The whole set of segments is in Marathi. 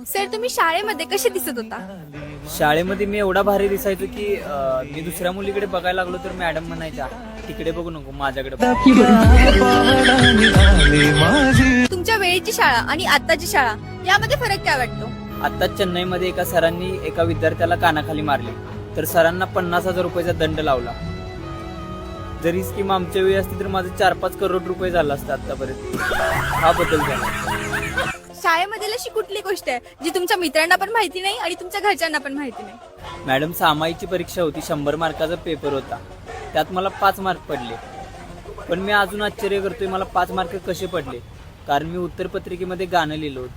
सर तुम्ही शाळेमध्ये कसे दिसत होता? शाळेमध्ये मी एवढा भारी दिसायचो की मी दुसऱ्या मुलीकडे बघायला लागलो तर मॅडम म्हणायच्या तिकडे बघू नको माझ्याकडे बघ. तुमच्या वेळेची शाळा आणि आताची शाळा यामध्ये फरक काय वाटतो? आता चेन्नईमध्ये एका सरांनी एका विद्यार्थ्याला कानाखाली मारले तर सरांना 50,000 रुपयाचा दंड लावला. जर ही स्कीम आमच्या वेळी असती तर माझे 4-5 करोड रुपये झाला असता आतापर्यंत. हा बदल झाला. शाळेमधील अशी कुठली गोष्ट आहे जी तुमच्या मित्रांना पण माहिती नाही आणि तुमच्या घरच्यांना पण माहिती नाही? मॅडम सामाईची परीक्षा होती, 100 मार्काचा पेपर होता. त्यात मला 5 मार्क पडले. पण मी अजून आश्चर्य करतोय मला 5 मार्क कसे पडले, कारण मी उत्तरपत्रिकेमध्ये गाणं लिहिलं होतं.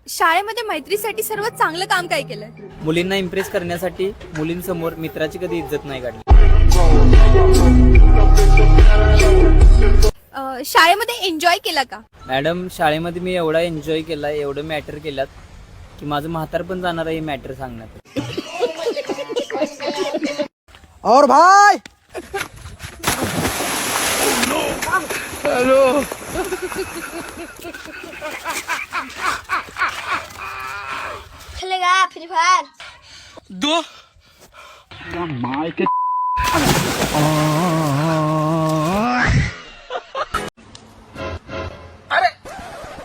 शाळेमध्ये मैत्रीसाठी सर्वात चांगलं काम काय केलंय? मुलींना इम्प्रेस करण्यासाठी मुलींसमोर मित्राची कधी इज्जत नाही काढली. शाळेमध्ये एन्जॉय केला का? मॅडम शाळेमध्ये मी एवढा एन्जॉय केला, एवढं मॅटर केल्यात की माझं म्हातार पण जाणार आहे मॅटर सांगण्यात. और भाई हेलो खेलेगा फ्री फायर दो अरे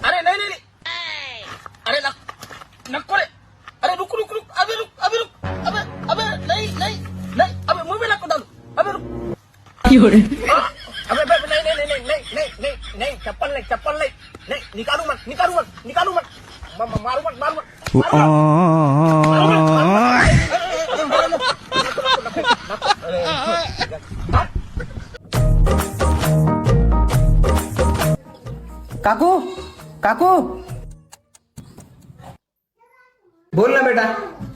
अरे नहीं नहीं नहीं अरे नको रे अरे रुक रुक रुक अबे रुक अबे रुक अबे अबे नहीं नहीं नहीं अबे मुंह में नको डालो अबे रुक अबे अबे नहीं नहीं नहीं नहीं नहीं नहीं नहीं चप्पल नहीं नहीं निकालू मत मारू मत काकू काकू बोल ना बेटा,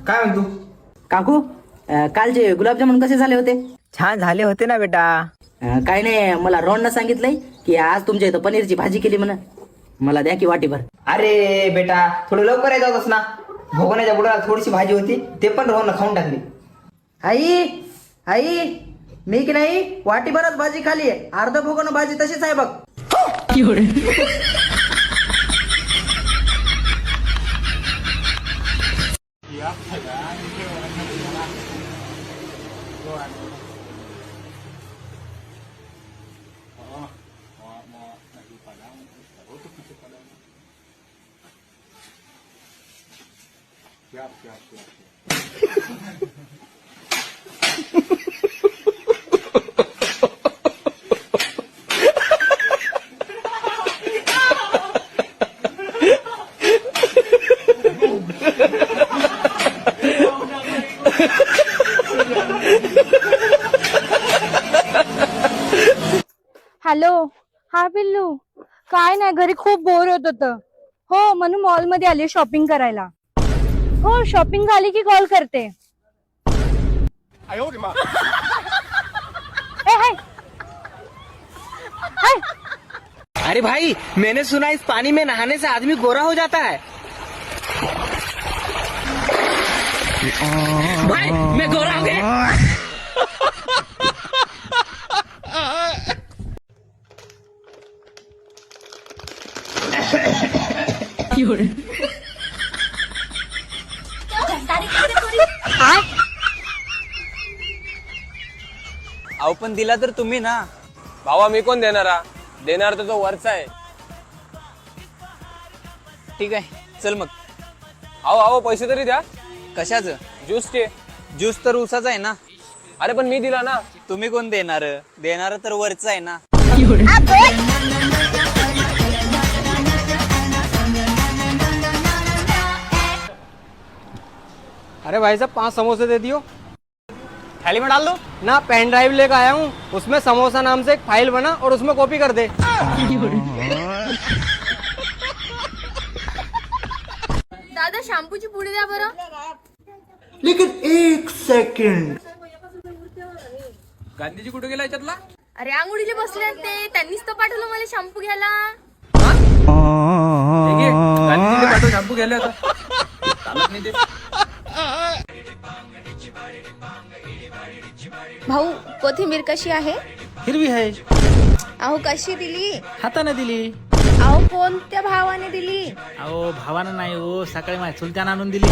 काय म्हणतो? काकू कालचे गुलाबजामुन कसे झाले होते? छान झाले होते ना बेटा. काय नाही, मला रोहननं सांगितलंय की आज तुमच्या इथं पनीरची भाजी केली म्हणा, मला द्या की वाटीभर. अरे बेटा, थोडं लवकर येत होतस ना. भोगण्याच्या बुडाला थोडीशी भाजी होती, ते पण रोहन खाऊन टाकली. आई आई मी की नाही वाटीभरच भाजी खाली आहे, अर्ध भोगन भाजी तशीच आहे बघ. हॅलो, हा पिल्लू. काय नाही, घरी खूप बोर होत होतं. हो, म्हणून मॉल मध्ये आली शॉपिंग करायला. हो, शॉपिंग झाली की कॉल करते. अरे भाई, मैंने सुना इस पानी में नहाने से आदमी गोरा हो जाता है. भाई मैं गोरा हो गया. अहो पण दिला तर तुम्ही ना. भावा मी कोण देणारा? देणार तर तो वरचा आहे. ठीक आहे, चल मग. अहो पैसे तरी द्या. कशाचं? ज्यूसचे. ज्यूस तर उसाचा आहे ना. अरे पण मी दिला ना. तुम्ही कोण देणार? देणार तर वरचा आहे ना. अरे भाई साहब 5 समोसे दे दियो. थाली में डाल दो ना, पेन ड्राइव लेकर आया हूँ, उसमें समोसा नाम से एक फाइल बना और उसमें कॉपी कर दे. दादा शॅम्पूची पुडी द्या बरं. लेकिन एक सेकंड, गांधीजी कुठे गेला याच्यातला? अरे आंघोळीला बसले ते, त्यांनीच तर पाठवलं मला शॅम्पू घ्यायला. गांधीजीला पाठव शॅम्पू घ्यायला आता. चालत नाही ते. भाऊ कोथिंबीर कशी आहे? हिरवी आहे. अहो कशी दिली? हाताने दिली. अहो कोणत्या भावाने दिली? अहो भावानं नाही हो, सकाळी माझ्या चुलत्यानं आणून दिली.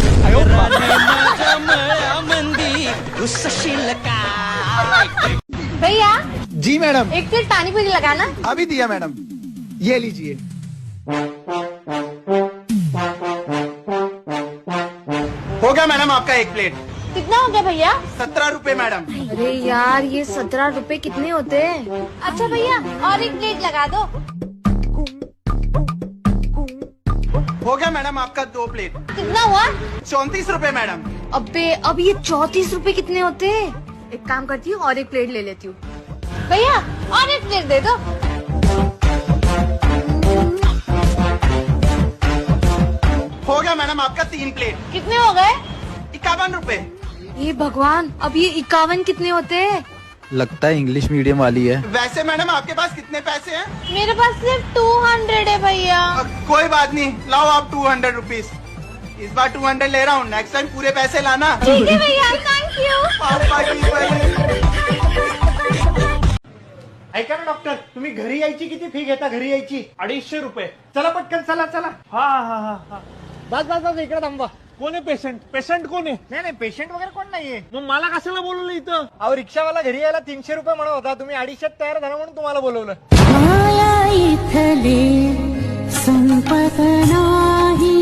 भैया जी मैडम, एक प्लेट पानी पूरी लगाना. अभी दिया मैडम, ये लीजिए. हो गया मैडम आपका एक प्लेट. कितना हो गया भैया? 17 रुपए मैडम. अरे यार ये 17 रुपए कितने होते हैं? अच्छा भैया और एक प्लेट लगा दो. हो गया मैडम आपका 2 प्लेट. कितना हुआ? 34 रुपए मैडम. अबे अब ये 34 रुपए कितने होते हैं? एक काम करती हूँ और एक प्लेट ले लेती हूँ. भैया और एक प्लेट दे दो. हो गया मैडम आपका 3 प्लेट. कितने हो गए? 51 रुपए. ये भगवान अब ये 51 कितने होते हैं? लगता है इंग्लिश मीडियम वाली है. वैसे मैडम आपके पास कितने पैसे हैं? मेरे पास सिर्फ 200 है भैया. कोई बात नहीं, लाओ आप 200 रुपीज. इस बार 200 ले रहा हूँ, नेक्स्ट टाइम पूरे पैसे लाना. ठीक है भैया थैंक यू. ऐका ना डॉक्टर, तुम्ही घरी यायची किती फी घेता? घरी यायची 250 रुपये. चला पटकन चला चला. हा हा हा हा. बस बस बस इकडे थांबा. कोण आहे पेशंट? पेशंट कोण आहे? नाही नाही पेशंट वगैरे कोण नाहीये. मग मला कशाला बोलवलं इथं? अहो रिक्षावाला घरी यायला 300 रुपये म्हणत होता, तुम्ही 250 तयार झाला म्हणून तुम्हाला बोलवलं. माया इथले संपत नाही.